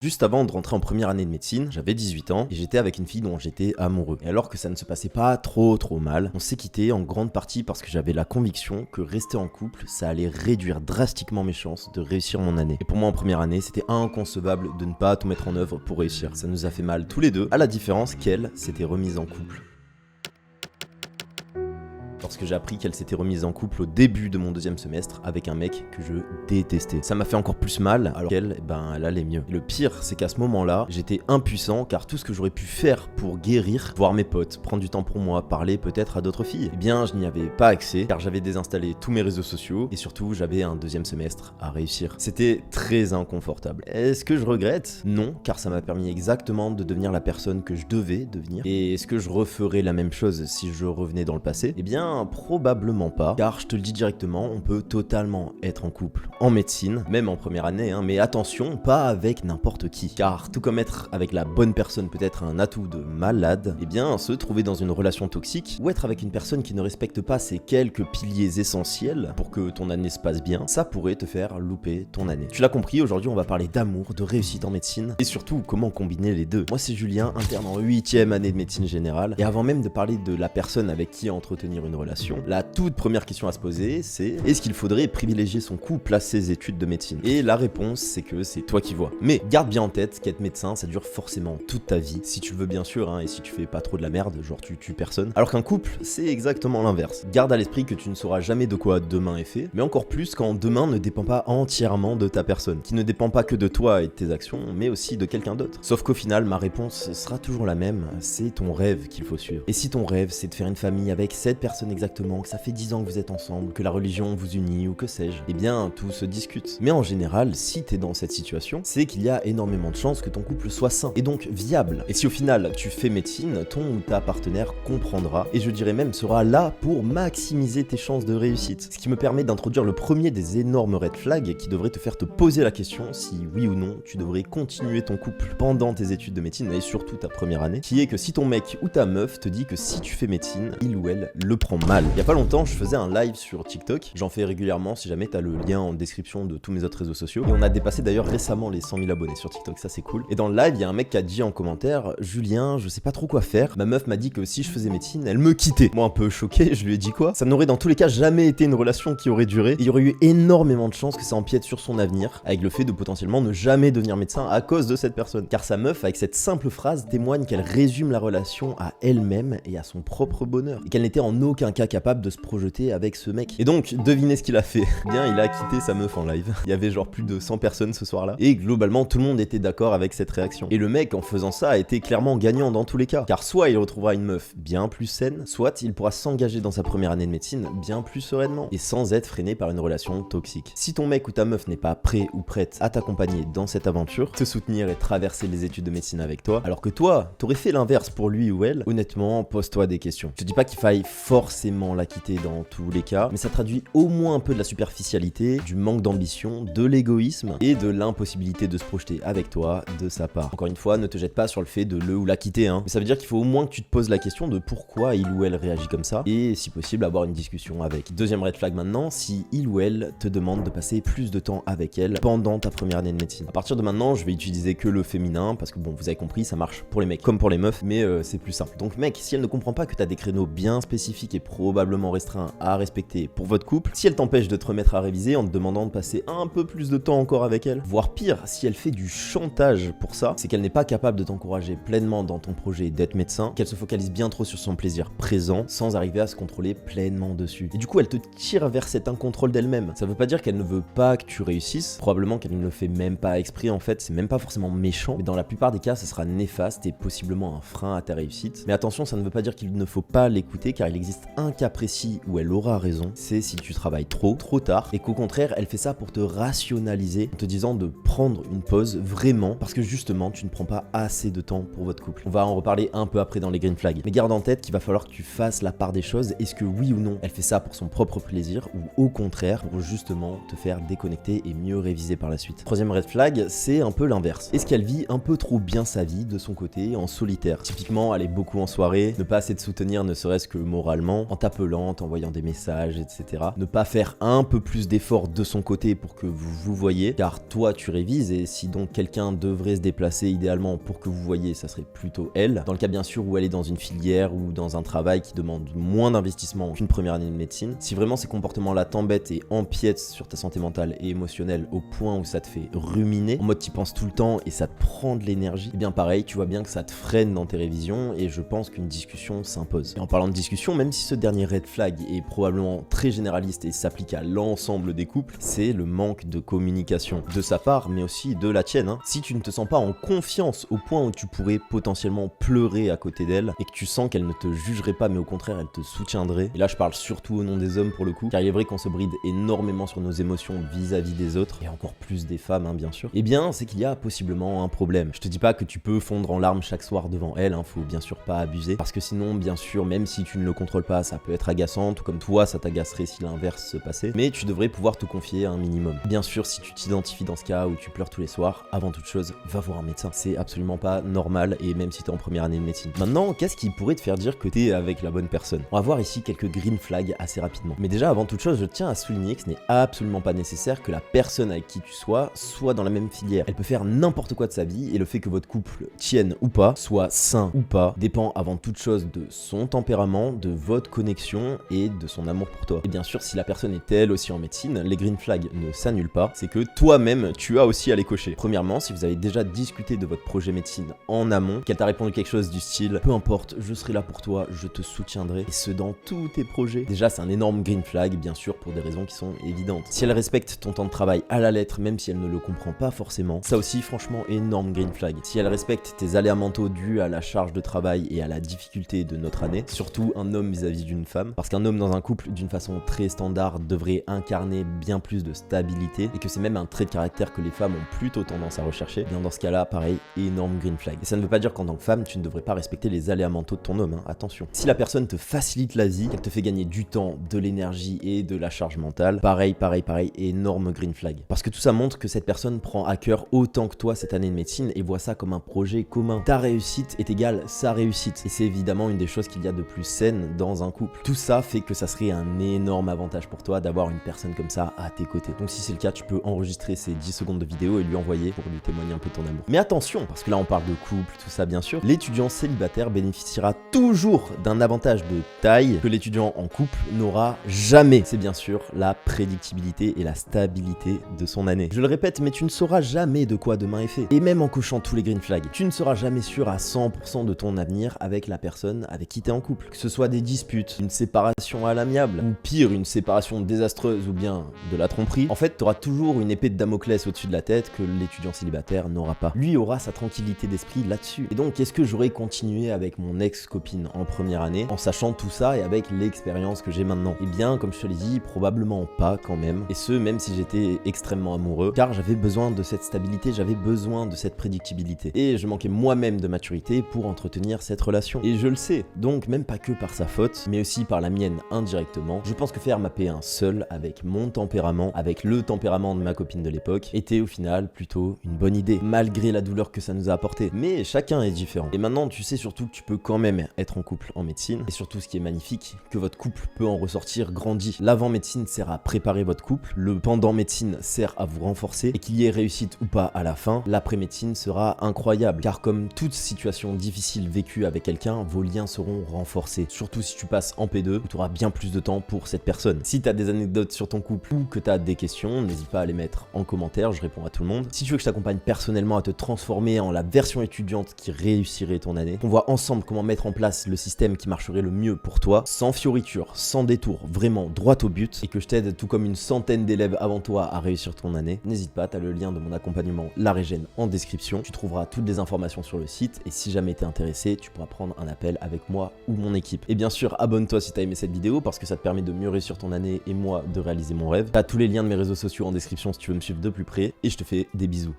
Juste avant de rentrer en première année de médecine, j'avais 18 ans et j'étais avec une fille dont j'étais amoureux. Et alors que ça ne se passait pas trop mal, on s'est quitté en grande partie parce que j'avais la conviction que rester en couple, ça allait réduire drastiquement mes chances de réussir mon année. Et pour moi en première année, c'était inconcevable de ne pas tout mettre en œuvre pour réussir. Ça nous a fait mal tous les deux, à la différence qu'elle s'était remise en couple. Lorsque j'ai appris qu'elle s'était remise en couple au début de mon deuxième semestre avec un mec que je détestais. Ça m'a fait encore plus mal, alors qu'elle, elle allait mieux. Et le pire, c'est qu'à ce moment-là, j'étais impuissant, car tout ce que j'aurais pu faire pour guérir, voir mes potes, prendre du temps pour moi, parler peut-être à d'autres filles, eh bien, je n'y avais pas accès, car j'avais désinstallé tous mes réseaux sociaux, et surtout, j'avais un deuxième semestre à réussir. C'était très inconfortable. Est-ce que je regrette? Non, car ça m'a permis exactement de devenir la personne que je devais devenir. Et est-ce que je referais la même chose si je revenais dans le passé? Eh bien, probablement pas, car je te le dis directement, on peut totalement être en couple en médecine, même en première année, mais attention, pas avec n'importe qui, car tout comme être avec la bonne personne peut être un atout de malade, eh bien se trouver dans une relation toxique, ou être avec une personne qui ne respecte pas ces quelques piliers essentiels pour que ton année se passe bien, ça pourrait te faire louper ton année. Tu l'as compris, aujourd'hui on va parler d'amour, de réussite en médecine, et surtout comment combiner les deux. Moi c'est Julien, interne en 8ème année de médecine générale, et avant même de parler de la personne avec qui entretenir une relation, la toute première question à se poser, c'est est-ce qu'il faudrait privilégier son couple à ses études de médecine? Et la réponse, c'est que c'est toi qui vois. Mais garde bien en tête qu'être médecin, ça dure forcément toute ta vie, si tu le veux bien sûr, et si tu fais pas trop de la merde, genre tu tues personne. Alors qu'un couple, c'est exactement l'inverse. Garde à l'esprit que tu ne sauras jamais de quoi demain est fait, mais encore plus quand demain ne dépend pas entièrement de ta personne, qui ne dépend pas que de toi et de tes actions, mais aussi de quelqu'un d'autre. Sauf qu'au final, ma réponse sera toujours la même, c'est ton rêve qu'il faut suivre. Et si ton rêve, c'est de faire une famille avec cette personne exactement, que ça fait 10 ans que vous êtes ensemble, que la religion vous unit ou que sais-je, eh bien tout se discute. Mais en général, si t'es dans cette situation, c'est qu'il y a énormément de chances que ton couple soit sain et donc viable. Et si au final tu fais médecine, ton ou ta partenaire comprendra et je dirais même sera là pour maximiser tes chances de réussite. Ce qui me permet d'introduire le premier des énormes red flags qui devrait te faire te poser la question si oui ou non tu devrais continuer ton couple pendant tes études de médecine et surtout ta première année, qui est que si ton mec ou ta meuf te dit que si tu fais médecine, il ou elle le prend mal. Il y a pas longtemps, je faisais un live sur TikTok, j'en fais régulièrement si jamais t'as le lien en description de tous mes autres réseaux sociaux, et on a dépassé d'ailleurs récemment les 100 000 abonnés sur TikTok, ça c'est cool. Et dans le live, il y a un mec qui a dit en commentaire, Julien, je sais pas trop quoi faire, ma meuf m'a dit que si je faisais médecine, elle me quittait. Moi un peu choqué, je lui ai dit quoi? Ça n'aurait dans tous les cas jamais été une relation qui aurait duré, et il y aurait eu énormément de chances que ça empiète sur son avenir, avec le fait de potentiellement ne jamais devenir médecin à cause de cette personne. Car sa meuf, avec cette simple phrase, témoigne qu'elle résume la relation à elle-même et à son propre bonheur, et qu'elle n'était en aucun cas capable de se projeter avec ce mec. Et donc, devinez ce qu'il a fait. Bien, il a quitté sa meuf en live. Il y avait genre plus de 100 personnes ce soir-là. Et globalement, tout le monde était d'accord avec cette réaction. Et le mec, en faisant ça, a été clairement gagnant dans tous les cas. Car soit il retrouvera une meuf bien plus saine, soit il pourra s'engager dans sa première année de médecine bien plus sereinement. Et sans être freiné par une relation toxique. Si ton mec ou ta meuf n'est pas prêt ou prête à t'accompagner dans cette aventure, te soutenir et traverser les études de médecine avec toi, alors que toi, t'aurais fait l'inverse pour lui ou elle, honnêtement, pose-toi des questions. Je te dis pas qu'il faille forcément la quitter dans tous les cas, mais ça traduit au moins un peu de la superficialité, du manque d'ambition, de l'égoïsme et de l'impossibilité de se projeter avec toi de sa part. Encore une fois, ne te jette pas sur le fait de le ou la quitter, mais ça veut dire qu'il faut au moins que tu te poses la question de pourquoi il ou elle réagit comme ça et si possible avoir une discussion avec. Deuxième red flag maintenant, si il ou elle te demande de passer plus de temps avec elle pendant ta première année de médecine. À partir de maintenant, je vais utiliser que le féminin parce que bon, vous avez compris, ça marche pour les mecs comme pour les meufs, mais c'est plus simple. Donc mec, si elle ne comprend pas que t'as des créneaux bien spécifiques et probablement restreints à respecter pour votre couple, si elle t'empêche de te remettre à réviser en te demandant de passer un peu plus de temps encore avec elle, voire pire, si elle fait du chantage pour ça, c'est qu'elle n'est pas capable de t'encourager pleinement dans ton projet d'être médecin, qu'elle se focalise bien trop sur son plaisir présent sans arriver à se contrôler pleinement dessus. Et du coup, elle te tire vers cet incontrôle d'elle-même. Ça veut pas dire qu'elle ne veut pas que tu réussisses, probablement qu'elle ne le fait même pas exprès en fait, c'est même pas forcément méchant, mais dans la plupart des cas, ça sera néfaste et possiblement un frein à ta réussite. Mais attention, ça ne veut pas dire qu'il ne faut pas l'écouter car il existe un cas précis où elle aura raison, c'est si tu travailles trop tard, et qu'au contraire, elle fait ça pour te rationaliser en te disant de prendre une pause vraiment parce que justement, tu ne prends pas assez de temps pour votre couple. On va en reparler un peu après dans les green flags. Mais garde en tête qu'il va falloir que tu fasses la part des choses. Est-ce que oui ou non, elle fait ça pour son propre plaisir ou au contraire pour justement te faire déconnecter et mieux réviser par la suite. Troisième red flag, c'est un peu l'inverse. Est-ce qu'elle vit un peu trop bien sa vie de son côté en solitaire? Typiquement, aller beaucoup en soirée, ne pas assez te soutenir ne serait-ce que moralement, en t'appelant, en t'envoyant des messages, etc. Ne pas faire un peu plus d'efforts de son côté pour que vous vous voyez, car toi tu révises et si donc quelqu'un devrait se déplacer idéalement pour que vous voyez, ça serait plutôt elle. Dans le cas bien sûr où elle est dans une filière ou dans un travail qui demande moins d'investissement qu'une première année de médecine, si vraiment ces comportements-là t'embêtent et empiètent sur ta santé mentale et émotionnelle au point où ça te fait ruminer, en mode t'y penses tout le temps et ça te prend de l'énergie, et bien pareil, tu vois bien que ça te freine dans tes révisions et je pense qu'une discussion s'impose. Et en parlant de discussion, même si ce dernier red flag est probablement très généraliste et s'applique à l'ensemble des couples, c'est le manque de communication de sa part mais aussi de la tienne. Si tu ne te sens pas en confiance au point où tu pourrais potentiellement pleurer à côté d'elle et que tu sens qu'elle ne te jugerait pas mais au contraire elle te soutiendrait, et là je parle surtout au nom des hommes pour le coup, car il est vrai qu'on se bride énormément sur nos émotions vis-à-vis des autres et encore plus des femmes bien sûr, et bien c'est qu'il y a possiblement un problème. Je te dis pas que tu peux fondre en larmes chaque soir devant elle, faut bien sûr pas abuser, parce que sinon bien sûr même si tu ne le contrôles pas ça peut être agaçant, tout comme toi ça t'agacerait si l'inverse se passait, mais tu devrais pouvoir te confier un minimum. Bien sûr si tu t'identifies dans ce cas où tu pleures tous les soirs, avant toute chose va voir un médecin, c'est absolument pas normal et même si t'es en première année de médecine. Maintenant qu'est-ce qui pourrait te faire dire que t'es avec la bonne personne? On va voir ici quelques green flags assez rapidement, mais déjà avant toute chose je tiens à souligner que ce n'est absolument pas nécessaire que la personne avec qui tu sois dans la même filière. Elle peut faire n'importe quoi de sa vie et le fait que votre couple tienne ou pas, soit sain ou pas, dépend avant toute chose de son tempérament, de votre connexion et de son amour pour toi. Et bien sûr si la personne est elle aussi en médecine, les green flags ne s'annulent pas, c'est que toi-même tu as aussi à les cocher. Premièrement, si vous avez déjà discuté de votre projet médecine en amont, qu'elle t'a répondu quelque chose du style peu importe, je serai là pour toi, je te soutiendrai, et ce dans tous tes projets, déjà c'est un énorme green flag, bien sûr pour des raisons qui sont évidentes. Si elle respecte ton temps de travail à la lettre, même si elle ne le comprend pas forcément, ça aussi franchement énorme green flag. Si elle respecte tes aléas mentaux dus à la charge de travail et à la difficulté de notre année, surtout un homme vis-à-vis d'une femme, parce qu'un homme dans un couple d'une façon très standard devrait incarner bien plus de stabilité et que c'est même un trait de caractère que les femmes ont plutôt tendance à rechercher, bien dans ce cas là pareil énorme green flag. Et ça ne veut pas dire qu'en tant que femme tu ne devrais pas respecter les aléas mentaux de ton homme, attention. Si la personne te facilite la vie, qu'elle te fait gagner du temps, de l'énergie et de la charge mentale, pareil énorme green flag, parce que tout ça montre que cette personne prend à cœur autant que toi cette année de médecine et voit ça comme un projet commun. Ta réussite est égale sa réussite et c'est évidemment une des choses qu'il y a de plus saine dans un couple. Tout ça fait que ça serait un énorme avantage pour toi d'avoir une personne comme ça à tes côtés. Donc si c'est le cas, tu peux enregistrer ces 10 secondes de vidéo et lui envoyer pour lui témoigner un peu ton amour. Mais attention, parce que là on parle de couple, tout ça bien sûr, l'étudiant célibataire bénéficiera toujours d'un avantage de taille que l'étudiant en couple n'aura jamais. C'est bien sûr la prédictibilité et la stabilité de son année. Je le répète, mais tu ne sauras jamais de quoi demain est fait. Et même en cochant tous les green flags, tu ne seras jamais sûr à 100% de ton avenir avec la personne avec qui tu es en couple. Que ce soit des disputes, une séparation à l'amiable, ou pire, une séparation désastreuse ou bien de la tromperie, en fait, tu auras toujours une épée de Damoclès au-dessus de la tête que l'étudiant célibataire n'aura pas. Lui aura sa tranquillité d'esprit là-dessus. Et donc, est-ce que j'aurais continué avec mon ex-copine en première année en sachant tout ça et avec l'expérience que j'ai maintenant? Eh bien, comme je te l'ai dit, probablement pas quand même. Et ce, même si j'étais extrêmement amoureux, car j'avais besoin de cette stabilité, j'avais besoin de cette prédictibilité. Et je manquais moi-même de maturité pour entretenir cette relation. Et je le sais, donc même pas que par sa faute, mais aussi par la mienne indirectement, je pense que faire ma P1 seul, avec mon tempérament, avec le tempérament de ma copine de l'époque, était au final plutôt une bonne idée, malgré la douleur que ça nous a apporté. Mais chacun est différent. Et maintenant, tu sais surtout que tu peux quand même être en couple en médecine, et surtout ce qui est magnifique, que votre couple peut en ressortir grandi. L'avant-médecine sert à préparer votre couple, le pendant-médecine sert à vous renforcer, et qu'il y ait réussite ou pas à la fin, l'après-médecine sera incroyable, car comme toute situation difficile vécue avec quelqu'un, vos liens seront renforcés, surtout si tu passes en P2, où tu auras bien plus de temps pour cette personne. Si tu as des anecdotes sur ton couple ou que tu as des questions, n'hésite pas à les mettre en commentaire, je réponds à tout le monde. Si tu veux que je t'accompagne personnellement à te transformer en la version étudiante qui réussirait ton année, qu'on voit ensemble comment mettre en place le système qui marcherait le mieux pour toi, sans fioritures, sans détour, vraiment droit au but, et que je t'aide tout comme une centaine d'élèves avant toi à réussir ton année, n'hésite pas, tu as le lien de mon accompagnement La Régène en description, tu trouveras toutes les informations sur le site, et si jamais t'es intéressé, tu pourras prendre un appel avec moi ou mon équipe. Et bien sûr, abonne-toi si t'as aimé cette vidéo, parce que ça te permet de mieux réussir ton année et moi de réaliser mon rêve. T'as tous les liens de mes réseaux sociaux en description si tu veux me suivre de plus près, et je te fais des bisous.